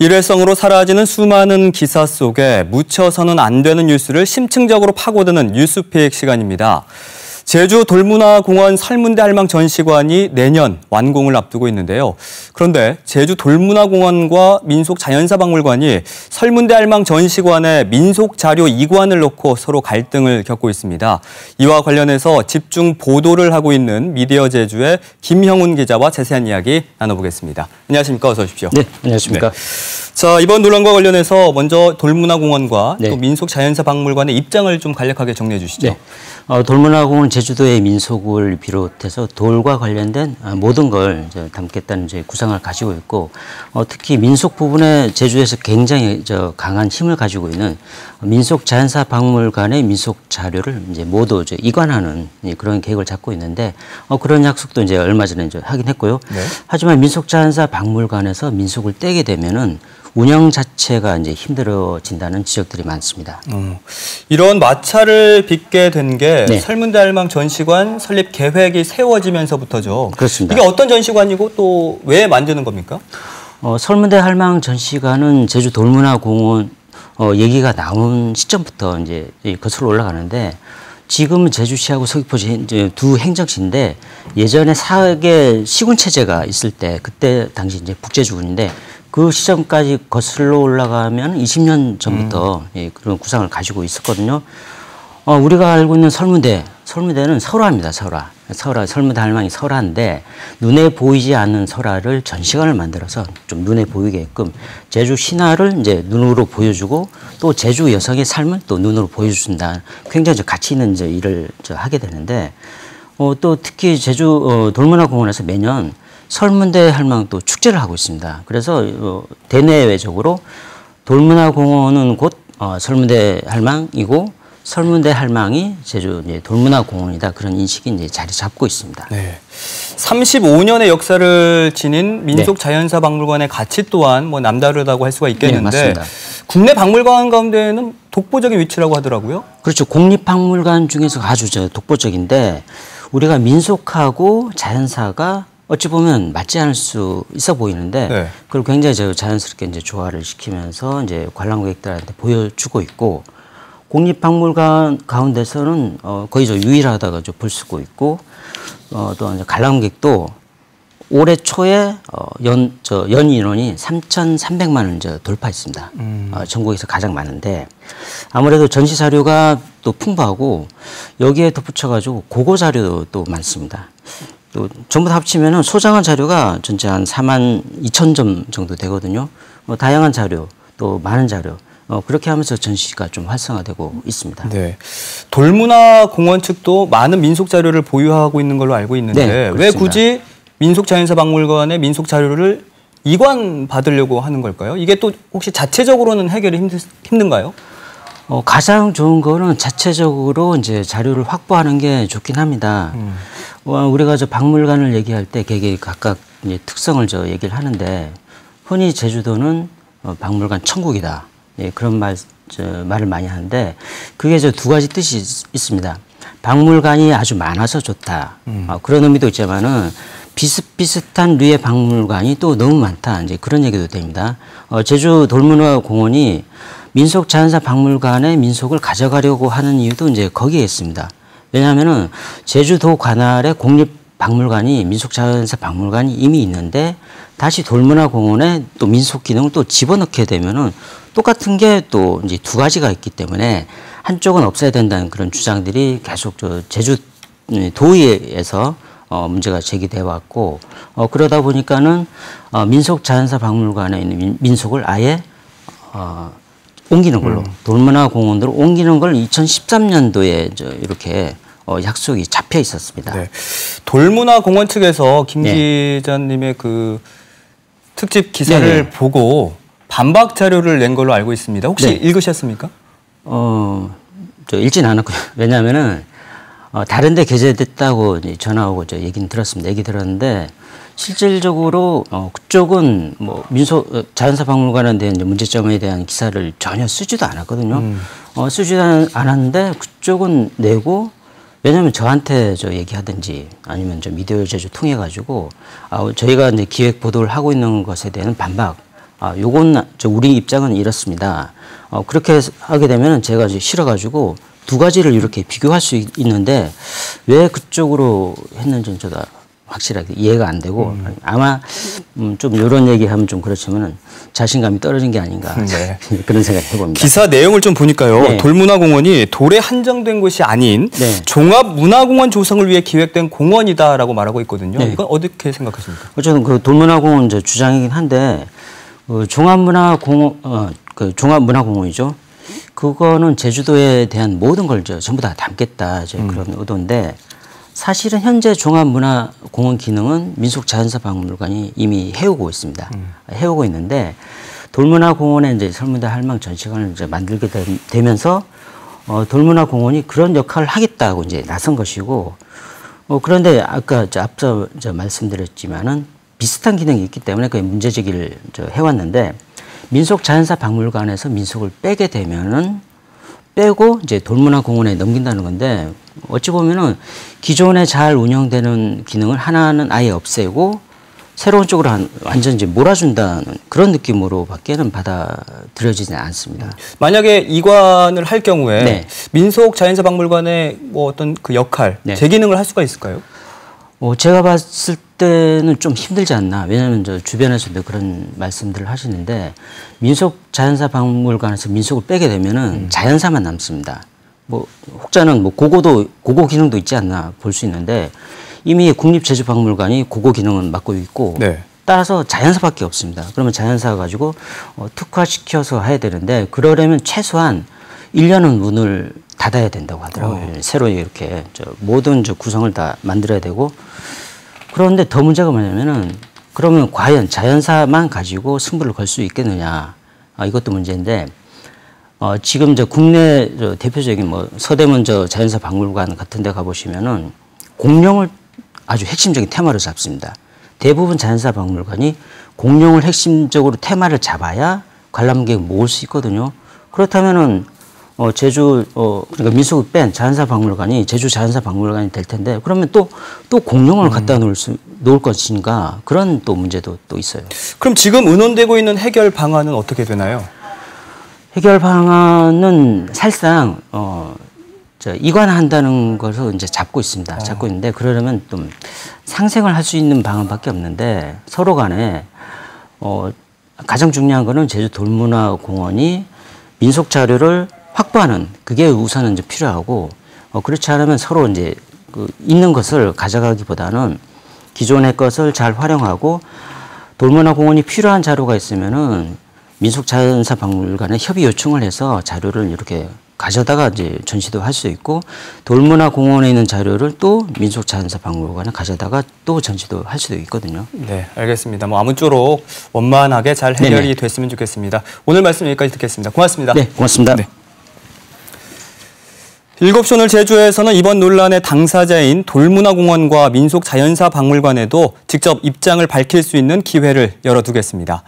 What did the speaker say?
일회성으로 사라지는 수많은 기사 속에 묻혀서는 안 되는 뉴스를 심층적으로 파고드는 뉴스픽 시간입니다. 제주 돌문화공원 설문대 할망 전시관이 내년 완공을 앞두고 있는데요. 그런데 제주 돌문화공원과 민속자연사박물관이 설문대 할망 전시관의 민속자료 이관을 놓고 서로 갈등을 겪고 있습니다. 이와 관련해서 집중 보도를 하고 있는 미디어 제주의 김형훈 기자와 자세한 이야기 나눠보겠습니다. 안녕하십니까? 어서 오십시오. 네, 안녕하십니까? 네. 자, 이번 논란과 관련해서 먼저 돌문화공원과 또 민속자연사박물관의 입장을 좀 간략하게 정리해 주시죠. 네. 돌문화공원 제주도의 민속을 비롯해서 돌과 관련된 모든 걸 담겠다는 구상을 가지고 있고, 특히 민속 부분에 제주에서 굉장히 강한 힘을 가지고 있는 민속자연사박물관의 민속 자료를 모두 이관하는 그런 계획을 잡고 있는데, 그런 약속도 얼마 전에 하긴 했고요. 네. 하지만 민속자연사박물관에서 민속을 떼게 되면은 운영 자체가 힘들어진다는 지적들이 많습니다. 이런 마찰을 빚게 된 게 설문대 할망 전시관 설립 계획이 세워지면서부터죠. 그렇습니다. 이게 어떤 전시관이고 또 왜 만드는 겁니까? 설문대 할망 전시관은 제주 돌문화공원 얘기가 나온 시점부터 거슬러 올라가는데, 지금은 제주시하고 서귀포시 두 행정시인데, 예전에 사계 시군 체제가 있을 때 그때 당시 북제주군인데, 그 시점까지 거슬러 올라가면 20년 전부터 그런 구상을 가지고 있었거든요. 우리가 알고 있는 설문대는 설화입니다. 설화, 설문대 할망이 설화인데, 눈에 보이지 않는 설화를 전시관을 만들어서 좀 눈에 보이게끔 제주 신화를 눈으로 보여주고, 또 제주 여성의 삶을 또 눈으로 보여준다. 굉장히 가치 있는 일을 하게 되는데, 또 특히 제주 돌문화공원에서 매년 설문대 할망 또 축제를 하고 있습니다. 그래서 대내외적으로 돌문화공원은 곧 설문대 할망이고, 설문대 할망이 제주 돌문화공원이다, 그런 인식이 자리 잡고 있습니다. 네. 35년의 역사를 지닌 민속자연사박물관의 가치 또한 남다르다고 할 수가 있겠는데, 국내 박물관 가운데는 독보적인 위치라고 하더라고요. 그렇죠. 국립박물관 중에서 아주 독보적인데, 우리가 민속하고 자연사가 어찌 보면 맞지 않을 수 있어 보이는데, 그걸 굉장히 자연스럽게 조화를 시키면서 관람객들한테 보여주고 있고, 국립박물관 가운데서는 거의 유일하다가 볼 수가 있고, 또 관람객도 올해 초에 연 인원이 3,300만을 돌파했습니다. 전국에서 가장 많은데, 아무래도 전시 자료가 또 풍부하고, 여기에 덧붙여가지고 고고 자료도 많습니다. 또 전부 다 합치면은 소장한 자료가 전체 한 42,000점 정도 되거든요. 다양한 자료, 또 많은 자료, 그렇게 하면서 전시가 좀 활성화되고 있습니다. 네. 돌문화공원 측도 많은 민속 자료를 보유하고 있는 걸로 알고 있는데, 왜 굳이 민속자연사박물관의 민속 자료를 이관 받으려고 하는 걸까요? 이게 또 혹시 자체적으로는 해결이 힘든가요? 가장 좋은 거는 자체적으로 자료를 확보하는 게 좋긴 합니다. 우리가 박물관을 얘기할 때 되게 각각 특성을 얘기를 하는데, 흔히 제주도는 박물관 천국이다, 그런 말을 많이 하는데, 그게 두 가지 뜻이 있습니다. 박물관이 아주 많아서 좋다, 그런 의미도 있지만은 비슷비슷한 류의 박물관이 또 너무 많다, 그런 얘기도 됩니다. 제주 돌문화공원이 민속자연사박물관의 민속을 가져가려고 하는 이유도 거기에 있습니다. 왜냐하면은 제주도 관할에 국립박물관이 민속자연사박물관이 이미 있는데, 다시 돌문화공원에 또 민속 기능을 또 집어넣게 되면은 똑같은 게 또 두 가지가 있기 때문에 한쪽은 없애야 된다는 그런 주장들이 계속 제주 도의회에서 문제가 제기돼 왔고, 그러다 보니까는 민속자연사박물관에 있는 민속을 아예 옮기는 걸로, 돌문화공원으로 옮기는 걸 2013년도에 이렇게 약속이 잡혀 있었습니다. 네. 돌문화공원 측에서 김 기자님의 그 특집 기사를 보고 반박 자료를 낸 걸로 알고 있습니다. 혹시 읽으셨습니까? 읽진 않았고요. 왜냐하면은 다른 데 게재됐다고 전화 오고 얘기는 들었습니다. 얘기 들었는데, 실질적으로 그쪽은 자연사박물관에 대한 문제점에 대한 기사를 전혀 쓰지도 않았거든요. 쓰지도 않았는데, 그쪽은 내고, 왜냐하면 저한테 얘기하든지 아니면 미디어 제주 통해 가지고 저희가 기획 보도를 하고 있는 것에 대한 반박, 요건 우리 입장은 이렇습니다. 그렇게 하게 되면 제가 싫어가지고 두 가지를 이렇게 비교할 수 있는데 왜 그쪽으로 했는지는 저도 확실하게 이해가 안 되고 아마 좀 이런 얘기하면 좀 그렇지만은 자신감이 떨어진 게 아닌가 네. 그런 생각을 해봅니다. 기사 내용을 좀 보니까요. 네. 돌문화공원이 돌에 한정된 곳이 아닌 네. 종합문화공원 조성을 위해 기획된 공원이다라고 말하고 있거든요. 네. 이건 어떻게 생각하십니까? 어쨌든 그 돌문화공원 주장이긴 한데 종합문화공원이죠. 그거는 제주도에 대한 모든 걸 전부 다 담겠다 그런 의도인데 사실은 현재 종합문화공원 기능은 민속자연사박물관이 이미 해오고 있습니다. 해오고 있는데 돌문화공원의 이제 설문대 할망 전시관을 이제 만들게 되면서 돌문화공원이 그런 역할을 하겠다고 이제 나선 것이고 그런데 아까 앞서 말씀드렸지만은 비슷한 기능이 있기 때문에 그 문제 제기를 해왔는데 민속자연사박물관에서 민속을 빼게 되면은 빼고 이제 돌문화공원에 넘긴다는 건데 어찌 보면은 기존에 잘 운영되는 기능을 하나는 아예 없애고 새로운 쪽으로 완전 이제 몰아준다는 그런 느낌으로밖에는 받아들여지지 않습니다. 만약에 이관을 할 경우에 네. 민속자연사박물관의 뭐 어떤 그 역할, 네. 제 기능을 할 수가 있을까요? 제가 봤을 때는 좀 힘들지 않나. 왜냐하면 주변에서도 그런 말씀들을 하시는데 민속자연사박물관에서 민속을 빼게 되면은 자연사만 남습니다. 뭐 혹자는 뭐 고고 기능도 있지 않나 볼 수 있는데 이미 국립제주박물관이 고고 기능은 맡고 있고 네. 따라서 자연사밖에 없습니다. 그러면 자연사 가지고 특화시켜서 해야 되는데 그러려면 최소한 1년은 문을 닫아야 된다고 하더라고요. 새로 이렇게 모든 구성을 다 만들어야 되고 그런데 더 문제가 뭐냐면은 그러면 과연 자연사만 가지고 승부를 걸 수 있겠느냐 이것도 문제인데 지금 국내 대표적인 뭐 서대문 자연사 박물관 같은 데 가보시면은 공룡을 아주 핵심적인 테마로 잡습니다. 대부분 자연사 박물관이 공룡을 핵심적으로 테마를 잡아야 관람객 모을 수 있거든요. 그렇다면은 그러니까 민속을 뺀 자연사 박물관이 제주 자연사 박물관이 될 텐데 그러면 또 공룡을 갖다 놓을 것인가 그런 또 문제도 또 있어요. 그럼 지금 의논되고 있는 해결 방안은 어떻게 되나요? 해결 방안은 사실상 이관한다는 것을 이제 잡고 있습니다. 잡고 있는데 그러려면 좀 상생을 할 수 있는 방안밖에 없는데 서로 간에 가장 중요한 거는 제주 돌문화공원이 민속 자료를 확보하는 그게 우선은 이제 필요하고 그렇지 않으면 서로 이제 있는 것을 가져가기보다는 기존의 것을 잘 활용하고 돌문화공원이 필요한 자료가 있으면은 민속자연사박물관에 협의 요청을 해서 자료를 이렇게 가져다가 이제 전시도 할 수 있고 돌문화공원에 있는 자료를 또 민속자연사박물관에 가져다가 또 전시도 할 수도 있거든요. 네, 알겠습니다. 뭐 아무쪼록 원만하게 잘 해결이 네네. 됐으면 좋겠습니다. 오늘 말씀 여기까지 듣겠습니다. 고맙습니다. 네, 고맙습니다. 네. 7시 오늘 제주에서는 이번 논란의 당사자인 돌문화공원과 민속자연사박물관에도 직접 입장을 밝힐 수 있는 기회를 열어두겠습니다.